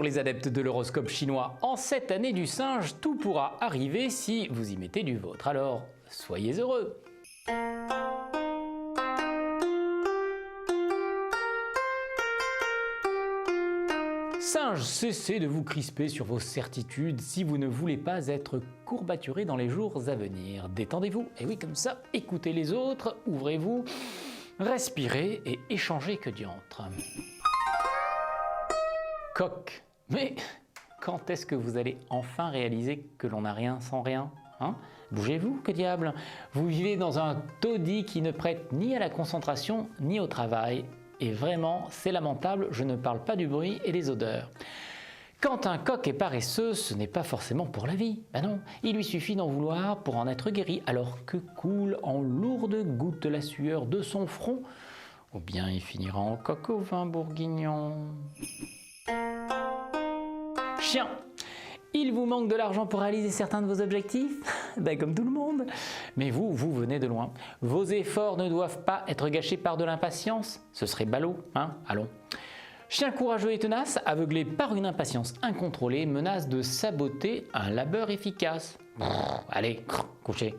pour les adeptes de l'horoscope chinois, en cette année du singe, tout pourra arriver si vous y mettez du vôtre. Alors, soyez heureux! Singe, cessez de vous crisper sur vos certitudes si vous ne voulez pas être courbaturé dans les jours à venir. Détendez-vous, et oui comme ça, écoutez les autres, ouvrez-vous, respirez et échangez que diantre. Coq, mais quand est-ce que vous allez enfin réaliser que l'on n'a rien sans rien, hein? Bougez-vous, que diable! Vous vivez dans un taudis qui ne prête ni à la concentration ni au travail. Et vraiment, c'est lamentable, je ne parle pas du bruit et des odeurs. Quand un coq est paresseux, ce n'est pas forcément pour la vie. Ben non, il lui suffit d'en vouloir pour en être guéri, alors que coule en lourdes gouttes la sueur de son front, ou bien il finira en coq au vin bourguignon. Chien, il vous manque de l'argent pour réaliser certains de vos objectifs? Ben comme tout le monde. Mais vous venez de loin. Vos efforts ne doivent pas être gâchés par de l'impatience. Ce serait ballot, hein? Allons. Chien courageux et tenace, aveuglé par une impatience incontrôlée, menace de saboter un labeur efficace. Allez, couchez.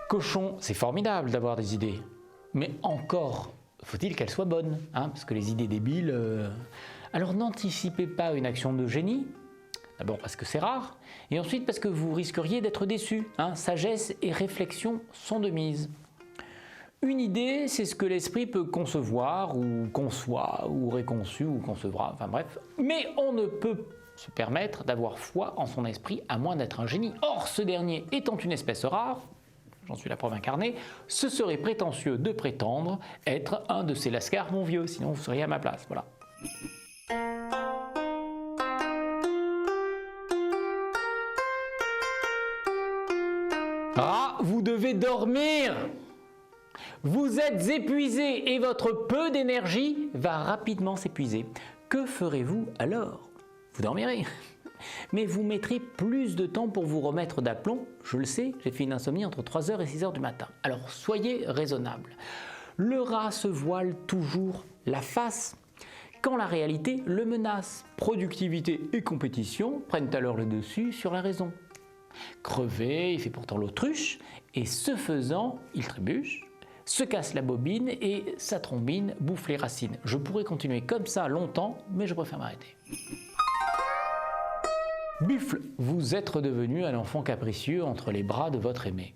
Cochon, c'est formidable d'avoir des idées. Mais encore faut-il qu'elles soient bonnes, hein? Parce que les idées débiles... Alors n'anticipez pas une action de génie, d'abord parce que c'est rare, et ensuite parce que vous risqueriez d'être déçu. Hein. Sagesse et réflexion sont de mise. Une idée, c'est ce que l'esprit peut concevoir, ou conçoit, ou réconçu, ou concevra, enfin bref. Mais on ne peut se permettre d'avoir foi en son esprit à moins d'être un génie. Or, ce dernier étant une espèce rare, j'en suis la preuve incarnée, ce serait prétentieux de prétendre être un de ces lascars, mon vieux, sinon vous seriez à ma place, voilà. Ah, vous devez dormir! Vous êtes épuisé et votre peu d'énergie va rapidement s'épuiser. Que ferez-vous alors? Vous dormirez. Mais vous mettrez plus de temps pour vous remettre d'aplomb. Je le sais, j'ai fait une insomnie entre 3h et 6h du matin. Alors soyez raisonnable. Le rat se voile toujours la face quand la réalité le menace. Productivité et compétition prennent alors le dessus sur la raison. Crevé, il fait pourtant l'autruche, et ce faisant, il trébuche, se casse la bobine et sa trombine bouffe les racines. Je pourrais continuer comme ça longtemps, mais je préfère m'arrêter. Buffle, vous êtes redevenu un enfant capricieux entre les bras de votre aimé.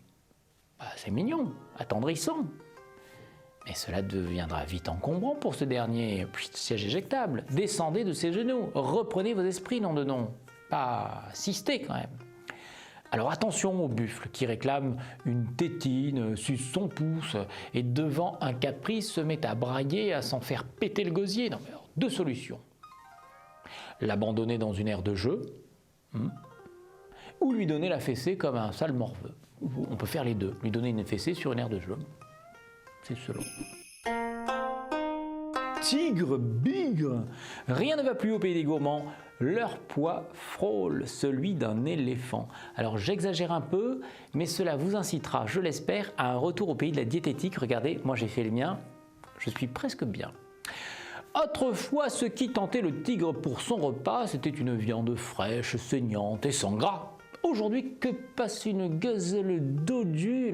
Bah, c'est mignon, attendrissant. Mais cela deviendra vite encombrant pour ce dernier. Puis, siège éjectable, descendez de ses genoux, reprenez vos esprits, nom de nom. Pas assisté quand même. Alors attention au buffle qui réclame une tétine, suce son pouce et devant un caprice se met à brailler, à s'en faire péter le gosier. Non mais alors, deux solutions. L'abandonner dans une aire de jeu ou lui donner la fessée comme un sale morveux. On peut faire les deux, lui donner une fessée sur une aire de jeu. C'est selon. Tigre, bigre, rien ne va plus au pays des gourmands. Leur poids frôle celui d'un éléphant. Alors j'exagère un peu, mais cela vous incitera, je l'espère, à un retour au pays de la diététique. Regardez, moi j'ai fait le mien, je suis presque bien. Autrefois, ce qui tentait le tigre pour son repas, c'était une viande fraîche, saignante et sans gras. Aujourd'hui, que passe une gazelle dodue,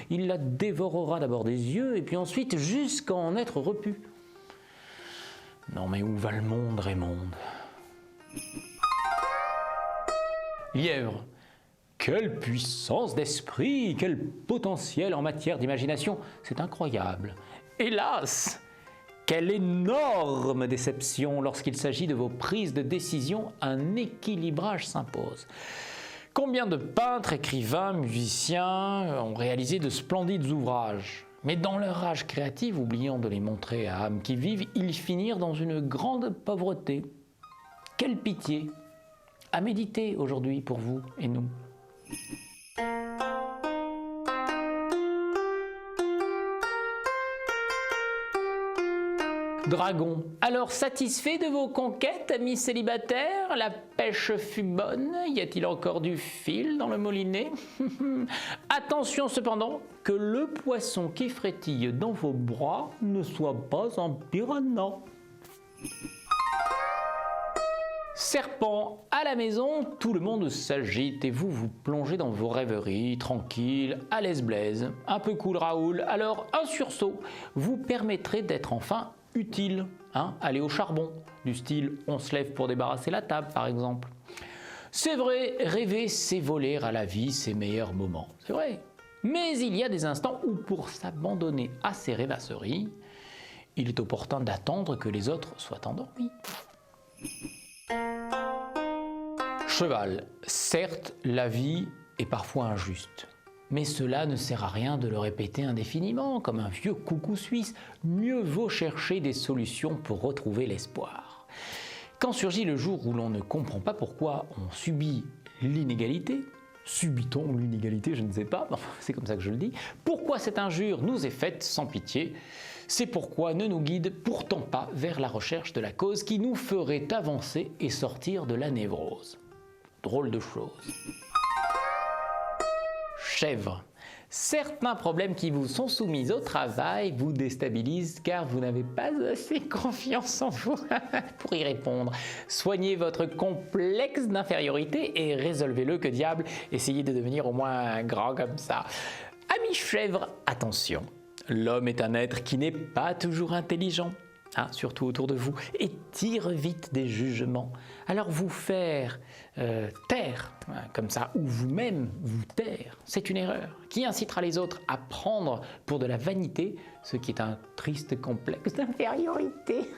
il la dévorera d'abord des yeux et puis ensuite jusqu'à en être repu. Non mais où va le monde, Raymond? Lièvre, quelle puissance d'esprit, quel potentiel en matière d'imagination, c'est incroyable. Hélas, quelle énorme déception lorsqu'il s'agit de vos prises de décision, un équilibrage s'impose. Combien de peintres, écrivains, musiciens ont réalisé de splendides ouvrages, mais dans leur rage créative, oubliant de les montrer à âme qui vivent, ils finirent dans une grande pauvreté. Quelle pitié! À méditer aujourd'hui pour vous et nous. Dragon, alors satisfait de vos conquêtes, amis célibataires? La pêche fut bonne, y a-t-il encore du fil dans le moulinet? Attention cependant, que le poisson qui frétille dans vos bras ne soit pas un piranha. Serpent, à la maison, tout le monde s'agite et vous vous plongez dans vos rêveries, tranquille, à l'aise blaise, un peu cool Raoul. Alors un sursaut vous permettrait d'être enfin utile, aller au charbon, du style on se lève pour débarrasser la table par exemple. C'est vrai, rêver c'est voler à la vie ses meilleurs moments, c'est vrai. Mais il y a des instants où pour s'abandonner à ces rêvasseries, il est opportun d'attendre que les autres soient endormis. Cheval, certes, la vie est parfois injuste, mais cela ne sert à rien de le répéter indéfiniment, comme un vieux coucou suisse. Mieux vaut chercher des solutions pour retrouver l'espoir. Quand surgit le jour où l'on ne comprend pas pourquoi on subit l'inégalité, subit-on l'inégalité, je ne sais pas, c'est comme ça que je le dis, pourquoi cette injure nous est faite sans pitié, c'est pourquoi ne nous guide pourtant pas vers la recherche de la cause qui nous ferait avancer et sortir de la névrose. Drôle de chose. Chèvre. Certains problèmes qui vous sont soumis au travail vous déstabilisent car vous n'avez pas assez confiance en vous pour y répondre. Soignez votre complexe d'infériorité et résolvez-le, que diable, essayez de devenir au moins grand comme ça. Amis chèvres, attention, l'homme est un être qui n'est pas toujours intelligent. Surtout autour de vous, et tire vite des jugements. Alors vous faire taire, comme ça, ou vous-même vous taire, c'est une erreur qui incitera les autres à prendre pour de la vanité ce qui est un triste complexe d'infériorité.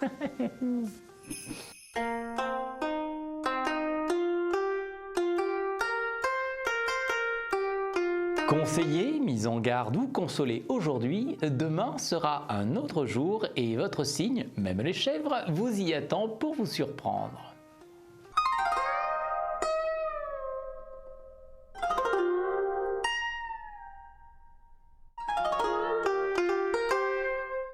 Conseiller, mis en garde ou consolé aujourd'hui, demain sera un autre jour et votre signe, même les chèvres, vous y attend pour vous surprendre.